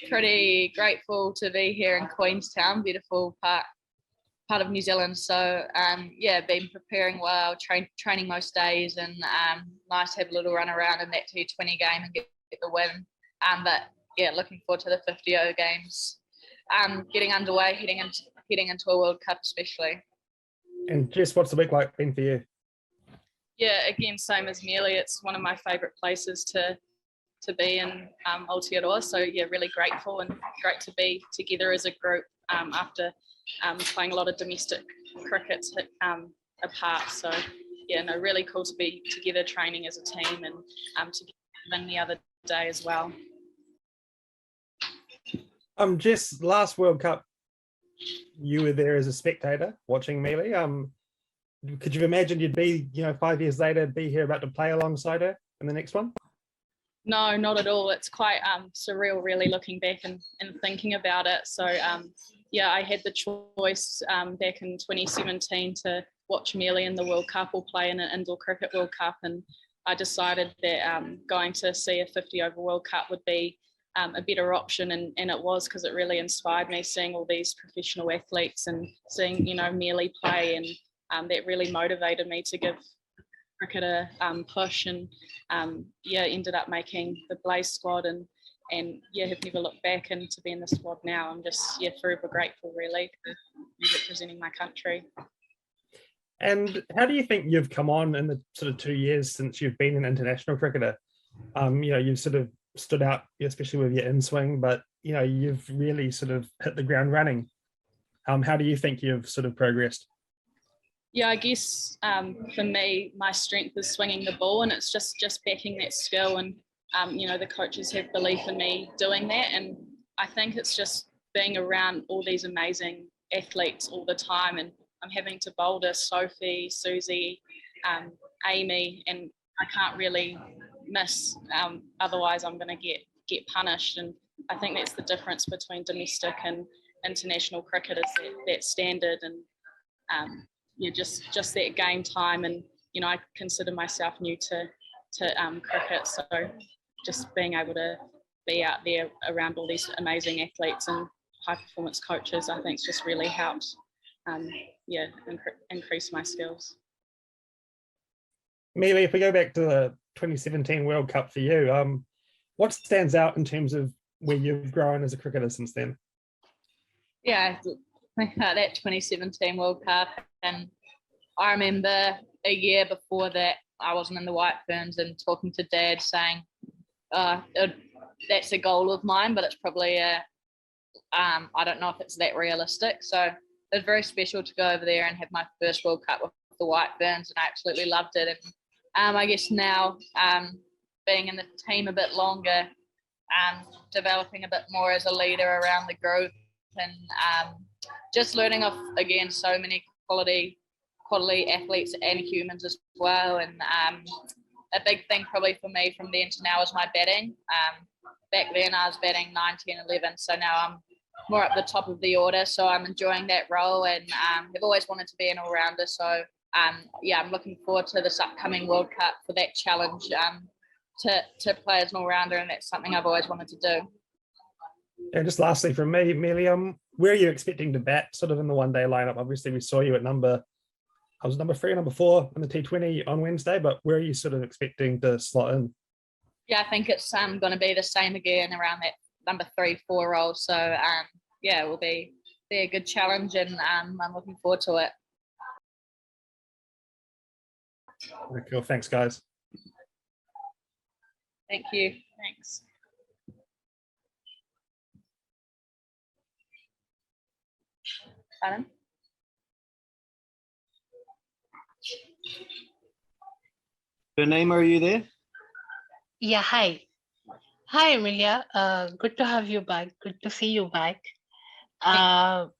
Pretty grateful to be here in Queenstown, beautiful part of New Zealand. So been preparing well, training most days, and nice to have a little run around in that T20 game and get the win. But yeah, looking forward to the 50 games getting underway, heading into a World Cup especially. And Jess, what's the week like been for you? Yeah, again, same as Amelia. It's one of my favourite places to be in Aotearoa. So yeah, really grateful and great to be together as a group after playing a lot of domestic cricket apart. So yeah, no, really cool to be together training as a team and to win the other day as well. Jess, last World Cup, you were there as a spectator watching Amelia. Could you imagine you'd be, 5 years later, be here about to play alongside her in the next one? No, not at all. It's quite surreal, really, looking back and thinking about it. So, I had the choice back in 2017 to watch Amelia in the World Cup or play in an indoor cricket World Cup. And I decided that going to see a 50-over World Cup would be a better option. And it was, because it really inspired me, seeing all these professional athletes and seeing, Amelia play. And that really motivated me to give cricket a push, and ended up making the Blaze squad and have never looked back, and to be in the squad now, I'm just forever grateful, really, to be representing my country. And how do you think you've come on in the sort of 2 years since you've been an international cricketer? You've sort of stood out, especially with your in-swing, but you've really sort of hit the ground running. How do you think you've sort of progressed? Yeah, I guess for me, my strength is swinging the ball, and it's just backing that skill. And, the coaches have belief in me doing that. And I think it's just being around all these amazing athletes all the time. And I'm having to boulder Sophie, Susie, Amy, and I can't really miss. Otherwise, I'm going to get punished. And I think that's the difference between domestic and international cricket, is that standard and just that game time. And I consider myself new to cricket, so just being able to be out there around all these amazing athletes and high performance coaches, I think, just really helped increase my skills. Amelia, if we go back to the 2017 World Cup for you, what stands out in terms of where you've grown as a cricketer since then? Yeah, think about that 2017 World Cup, and I remember a year before that I wasn't in the White Ferns and talking to Dad saying, that's a goal of mine, but it's probably I don't know if it's that realistic. So it was very special to go over there and have my first World Cup with the White Ferns, and I absolutely loved it. And I guess now being in the team a bit longer, developing a bit more as a leader around the group, and just learning off, again, so many quality athletes and humans as well. And a big thing probably for me from then to now is my batting. Back then I was batting 9, 10, 11, so now I'm more up the top of the order, so I'm enjoying that role, and I've always wanted to be an all-rounder. So I'm looking forward to this upcoming World Cup for that challenge to play as an all-rounder, and that's something I've always wanted to do. And just lastly from me, Amelia, where are you expecting to bat sort of in the one-day lineup? Obviously we saw you at number 3 or number 4 in the T20 on Wednesday, but where are you sort of expecting to slot in? Yeah, I think it's going to be the same again, around that number 3, 4 role. So it will be a good challenge, and I'm looking forward to it. Very cool. Thanks, guys. Thank you. Thanks. Pardon? Name, are you there? Yeah, hi. Hi, Amelia. Good to have you back. Good to see you back. Hi,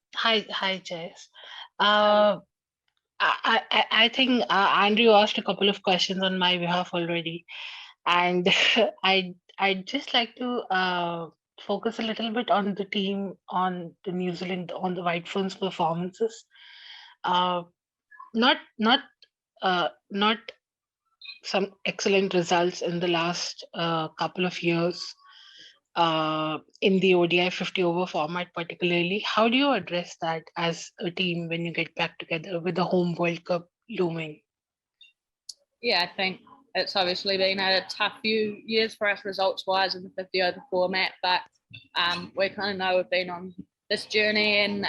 Jess. I think Andrew asked a couple of questions on my behalf already, and I'd just like to focus a little bit on the team, on the New Zealand, on the White Ferns performances. Not some excellent results in the last couple of years, in the ODI 50 over format particularly. How do you address that as a team when you get back together with the home World Cup looming? Yeah, I think it's obviously been a tough few years for us results-wise in the 50 over format, but we kind of know we've been on this journey and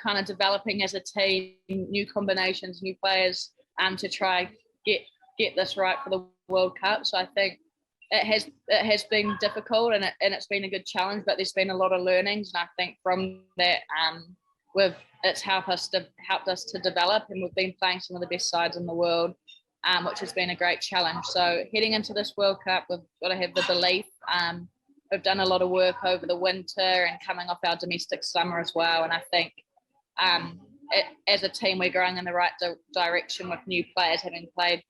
kind of developing as a team, new combinations, new players to try get this right for the World Cup. So I think it has been difficult and it's been a good challenge, but there's been a lot of learnings, and I think from that it's helped us to develop, and we've been playing some of the best sides in the world, which has been a great challenge. So heading into this World Cup, we've got to have the belief. We've done a lot of work over the winter and coming off our domestic summer as well, and I think as a team we're going in the right direction with new players having played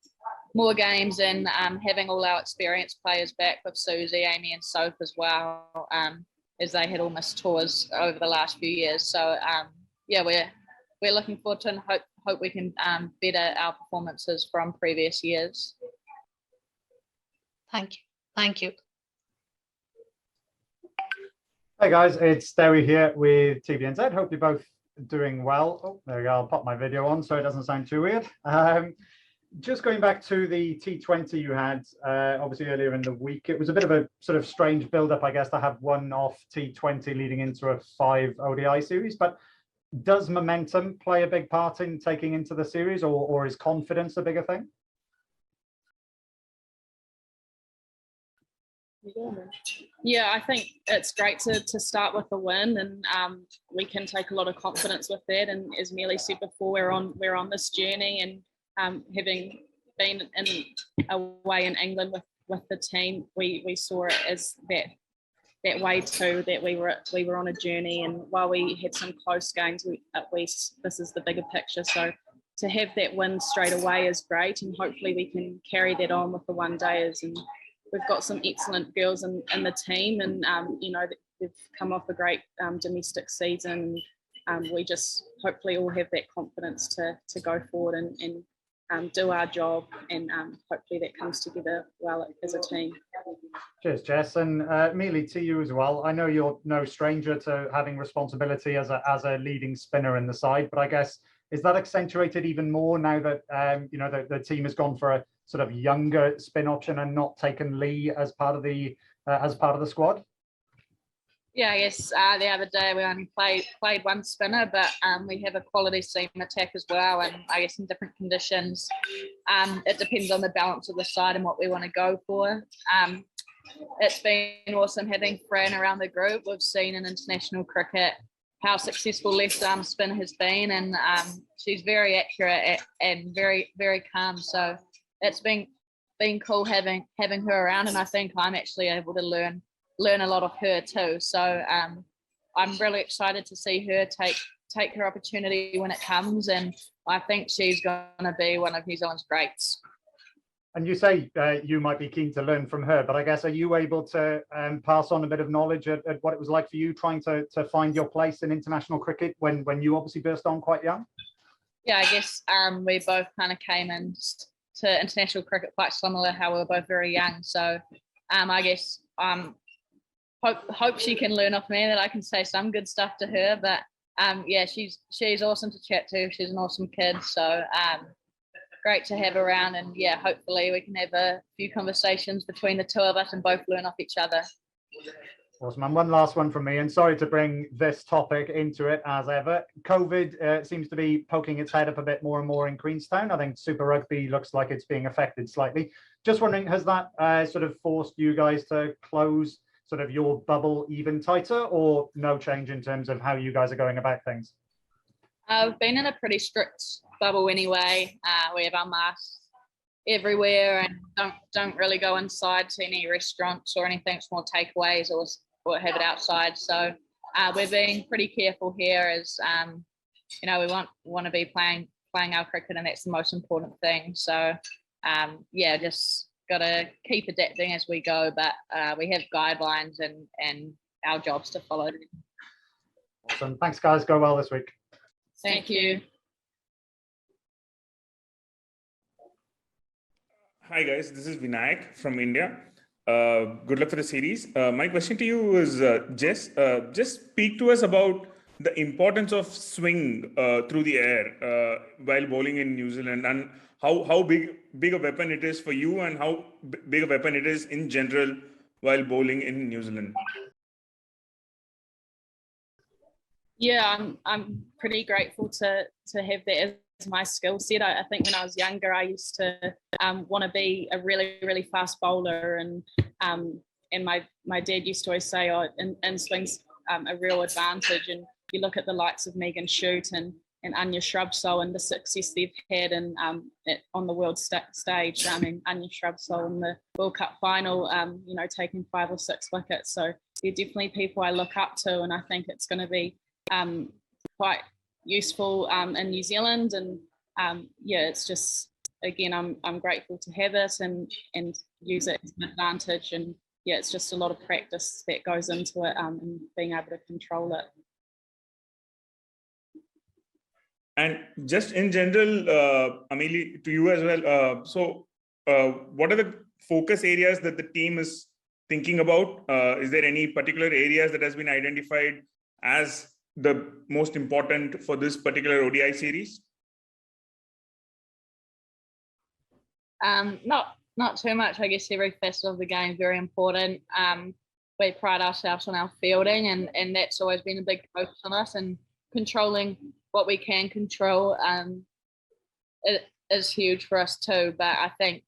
more games and having all our experienced players back with Susie, Amy and Soph as well, as they had all missed tours over the last few years. So yeah, we're looking forward to and hope we can better our performances from previous years. Thank you. Thank you. Hey guys, it's Derry here with TVNZ. Hope you're both doing well. Oh, there we go. I'll pop my video on so it doesn't sound too weird. Just going back to the T20 you had, obviously earlier in the week, it was a bit of a sort of strange build-up, I guess, to have one off T20 leading into a 5 ODI series. But does momentum play a big part in taking into the series, or is confidence a bigger thing? Yeah, I think it's great to start with a win, and we can take a lot of confidence with that. And as Amelia said before, we're on this journey, and having been away in England with the team, we saw it as that way too, that we were on a journey. And while we had some close games, at least this is the bigger picture. So to have that win straight away is great, and hopefully we can carry that on with the one days. And we've got some excellent girls in the team, and you know, they've come off a great domestic season. We just hopefully all have that confidence to go forward and do our job, and hopefully that comes together well as a team. Cheers, Jess, and Amelia, to you as well. I know you're no stranger to having responsibility as a leading spinner in the side, but I guess is that accentuated even more now that you know the team has gone for a sort of younger spin option and not taken Lee as part of the squad? Yeah, I guess the other day we only played one spinner, but we have a quality seam attack as well, and I guess in different conditions. It depends on the balance of the side and what we want to go for. It's been awesome having Fran around the group. We've seen in international cricket how successful left arm spin has been, and she's very accurate and very, very calm. So it's been cool having her around, and I think I'm actually able to learn a lot of her too. So I'm really excited to see her take her opportunity when it comes, and I think she's going to be one of New Zealand's greats. And you say you might be keen to learn from her, but I guess are you able to pass on a bit of knowledge at what it was like for you trying to find your place in international cricket when you obviously burst on quite young? Yeah, I guess we both kind of came into international cricket quite similar, how we were both very young. So I guess hope she can learn off me, that I can say some good stuff to her. But yeah, she's awesome to chat to. She's an awesome kid. So great to have around, and yeah, hopefully we can have a few conversations between the two of us and both learn off each other. Awesome. And one last one from me, and sorry to bring this topic into it as ever. COVID seems to be poking its head up a bit more and more in Queenstown. I think Super Rugby looks like it's being affected slightly. Just wondering, has that sort of forced you guys to close sort of your bubble even tighter, or no change in terms of how you guys are going about things? I've been in a pretty strict bubble anyway. We have our masks everywhere and don't really go inside to any restaurants or anything. It's more takeaways or have it outside. So we're being pretty careful here, as you know, we want to be playing our cricket, and that's the most important thing. So yeah, just got to keep adapting as we go, but we have guidelines and our jobs to follow. Awesome. Thanks, guys. Go well this week. Thank you. Hi guys, this is Vinayak from India. Good luck for the series. My question to you is, Jess, just speak to us about the importance of swing through the air while bowling in New Zealand, and how big a weapon it is for you, and how big a weapon it is in general while bowling in New Zealand. Yeah, I'm pretty grateful to have that as my skill set. I think when I was younger, I used to want to be a really fast bowler, and my dad used to always say, "Oh, in swing's a real advantage." And you look at the likes of Megan Shute and Anya Shrubsole and the success they've had on the world stage. I mean, Anya Shrubsole in the World Cup final, taking 5 or 6 wickets. So they're definitely people I look up to, and I think it's going to be quite useful in New Zealand. And it's just, again, I'm grateful to have it and use it as an advantage. And it's just a lot of practice that goes into it and being able to control it. And just in general, Amelia, to you as well. So what are the focus areas that the team is thinking about? Is there any particular areas that has been identified as the most important for this particular ODI series? Not too much. I guess every facet of the game is very important. We pride ourselves on our fielding, and that's always been a big focus on us, and controlling what we can control it is huge for us too. But I think,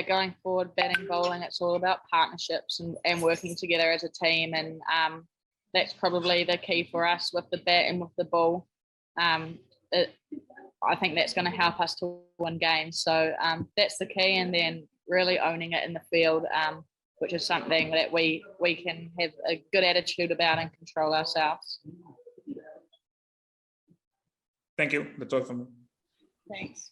going forward, batting, bowling, it's all about partnerships and working together as a team. And that's probably the key for us with the bat and with the ball. I think that's going to help us to win games. So that's the key. And then really owning it in the field, which is something that we can have a good attitude about and control ourselves. Thank you. That's all from me. Thanks.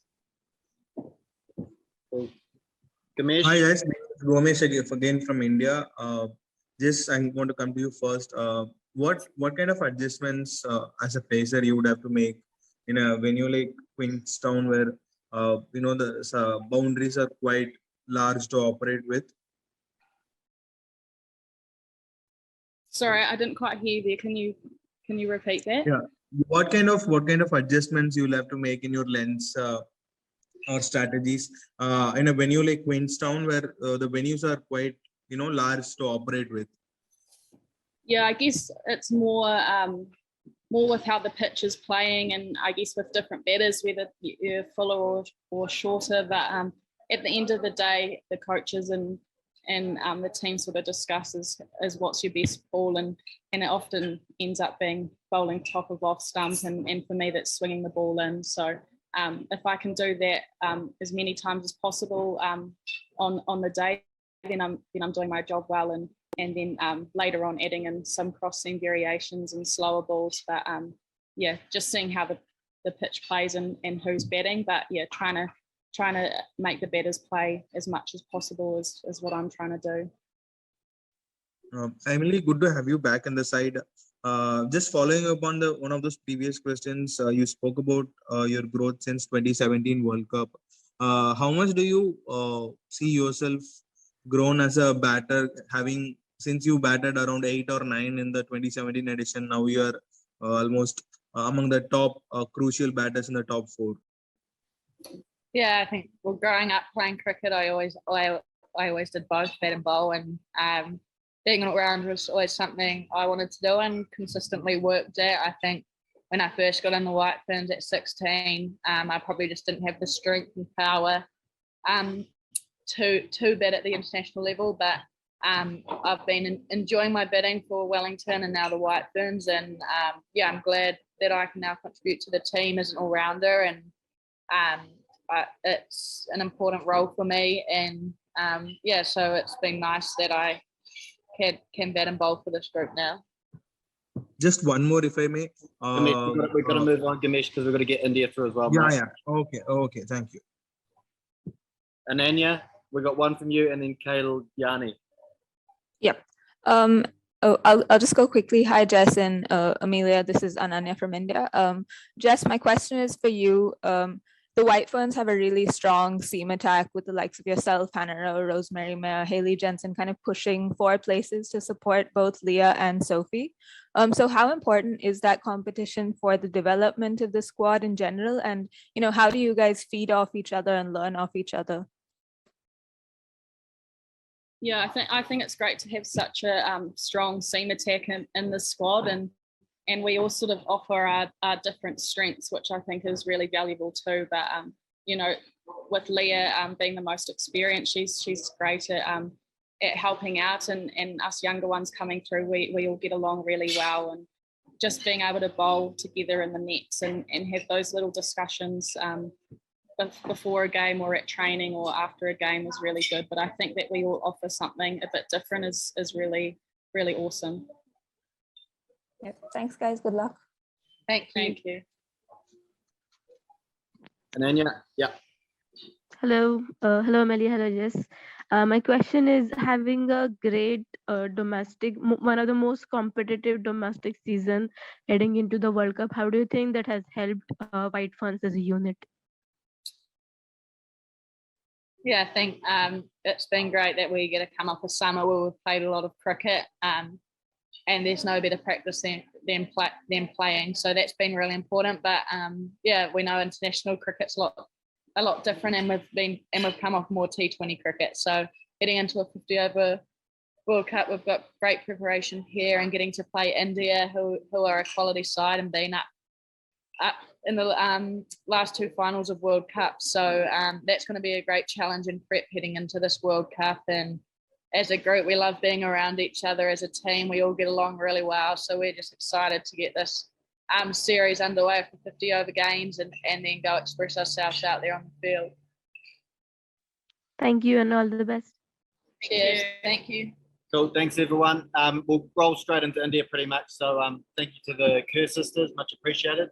Ganesh? Hi guys, Gomesh again from India. Just I want to come to you first. What kind of adjustments as a pacer you would have to make in a venue like Queenstown, where the boundaries are quite large to operate with? Sorry, I didn't quite hear you there. Can you repeat that? Yeah. What kind of adjustments you'll have to make in your lens or strategies in a venue like Queenstown, where the venues are quite large to operate with? Yeah, I guess it's more with how the pitch is playing, and I guess with different batters, whether you're fuller or shorter. But at the end of the day, the coaches and the team sort of discusses is what's your best ball, and it often ends up being bowling top of off stump, and for me that's swinging the ball in. So if I can do that as many times as possible on the day, then I'm doing my job well, and then later on adding in some cross seam variations and slower balls. But just seeing how the pitch plays and who's batting. But trying to make the batters play as much as possible is what I'm trying to do. Emily, good to have you back on the side. Just following up on one of those previous questions, you spoke about your growth since 2017 World Cup. How much do you see yourself grown as a batter, since you batted around 8 or 9 in the 2017 edition? Now you are almost among the top crucial batters in the top 4. Yeah, I think growing up playing cricket, I always did both bat and bowl, and being an all-rounder was always something I wanted to do and consistently worked at. I think when I first got in the White Ferns at 16, I probably just didn't have the strength and power to bat at the international level. But I've been enjoying my batting for Wellington and now the White Ferns, and I'm glad that I can now contribute to the team as an all-rounder, and it's an important role for me. And so it's been nice that I can bat and bowl for this group now. Just one more, if I may. We've got to move on, Ganesh, because we've got to get India through as well. Yeah. Okay. Thank you. Ananya, we got one from you, and then Kail Yani. Yep. I'll just go quickly. Hi, Jess and Amelia. This is Ananya from India. Jess, my question is for you. the White Ferns have a really strong seam attack with the likes of yourself, Hannah, Rosemary, Mayer, Haley Jensen kind of pushing for places to support both Leah and Sophie. So how important is that competition for the development of the squad in general? And, how do you guys feed off each other and learn off each other? Yeah, I think it's great to have such a strong seam attack in the squad, and we all sort of offer our different strengths, which I think is really valuable too. But with Leah being the most experienced, she's great at helping out, and us younger ones coming through, we all get along really well, and just being able to bowl together in the nets and have those little discussions before a game or at training or after a game is really good. But I think that we all offer something a bit different is really, really awesome. Yep. Thanks, guys. Good luck. Thank you. Ananya, yeah. Hello, Amelia. Hello, Jess. My question is, having a great one of the most competitive domestic season heading into the World Cup, how do you think that has helped White Ferns as a unit? Yeah, I think it's been great that we get to come off a summer where we've played a lot of cricket, and there's no better practice than playing. So that's been really important. But yeah, we know international cricket's a lot different, and we've come off more T20 cricket. So getting into a 50-over World Cup, we've got great preparation here, and getting to play India, who are a quality side, and being up in the last two finals of World Cup. So that's going to be a great challenge and prep heading into this World Cup. And as a group, we love being around each other as a team. We all get along really well. So we're just excited to get this series underway for 50 over games and then go express ourselves out there on the field. Thank you and all the best. Cheers. Thank you. Cool. Thanks, everyone. We'll roll straight into India pretty much. So thank you to the Kerr sisters. Much appreciated.